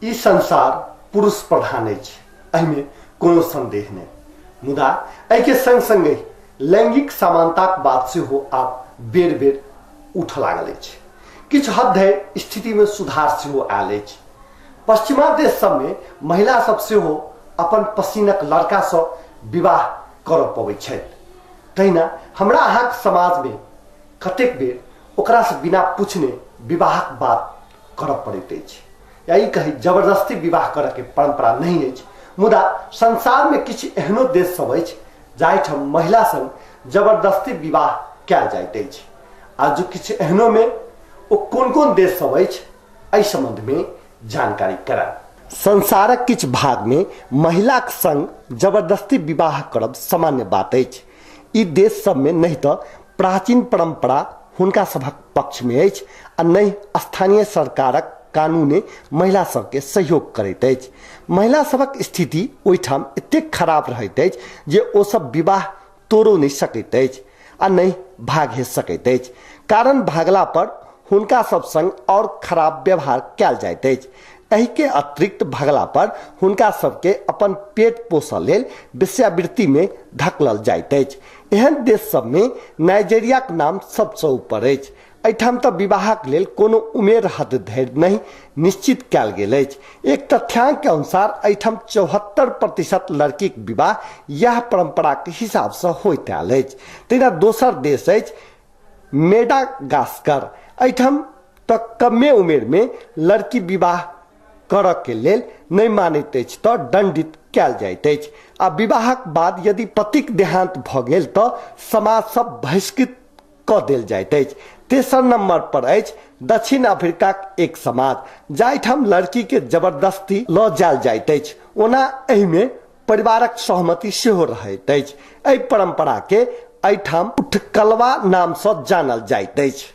ई संसार पुरुष प्रधान अछि, एहिमे कोनो संदेह नहीं। मुदा एहिके संग संगे लैंगिक समानताक बात सेहो आब बेर बेर उठ लागल अछि। किछु हद धरि स्थिति में सुधार सेहो आयल अछि। पश्चिमा देश सब में महिला सब सेहो अपन पसीनक लड़का से विवाह कर पबैत छथि। तहिना हमरा अहाँक समाज में कतेक बेर ओकरा से बिना पूछने विवाहक बात कर पड़ैत अछि, या ई कही जबरदस्ती विवाह करऽ के परंपरा नहीं अछि। मुदा संसार में किछु एहनो देश सब अछि जाहिठाम महिला संग जबरदस्ती विवाह कयल जाइत अछि। आ जो किछु एहनो में ओ कोन कोन देश सब अछि, एहि संबंध में जानकारी करायब। संसारक किछु भाग में महिलाक संग जबरदस्ती विवाह करब सामान्य बात अछि। ई देश सब में नहीं तो प्राचीन परंपरा हुनका सभक पक्ष में अछि आ नहीं स्थानीय सरकारक कानूने महिला सबके सहयोग करैत अछि। महिला सबक स्थिति ओहिठाम एतेक खराब रहैत अछि जे ओ सब विवाह तोड़ो नहीं सकैत अछि आ नहीं भाग सकैत अछि। कारण भागला पर हुनका सब संग और खराब व्यवहार कयल जाइत अछि। एहि के अतिरिक्त भागला पर हुनका सबके अपन पेट पोषण लेल वेश्यावृत्ति में धकेलल जाइत अछि। एहन देश सब में नाइजीरियाक नाम सबसे ऊपर अछि। एहिठाम तऽ विवाहक लेल कोनो उमेर हद धरि नहीं निश्चित कयल गेल अछि। एक तथ्यांक के अनुसार एहिठाम 74% लड़की के विवाह यह परंपरा के हिसाब से होइत आयल अछि। तहिना दोसर देश अछि मेडागास्कर। एहिठाम तक कमे उमेर में लड़की विवाह करऽ के लेल नहीं मानैत अछि तो दंडित कयल जाइत अछि। आ विवाहक बाद यदि पतिक देहांत भ गेल तो समाज सब बहिष्कृत क देल जाइत अछि। तेसर नंबर पर अछि दक्षिण अफ्रीका एक समाज जाहिठाम लड़की के जबरदस्ती ल जायल जाइत अछि। ओना एहि में परिवारक सहमति सेहो रहैत अछि। एहि परंपरा के एहिठाम उठकलवा नाम से जानल जाइत अछि।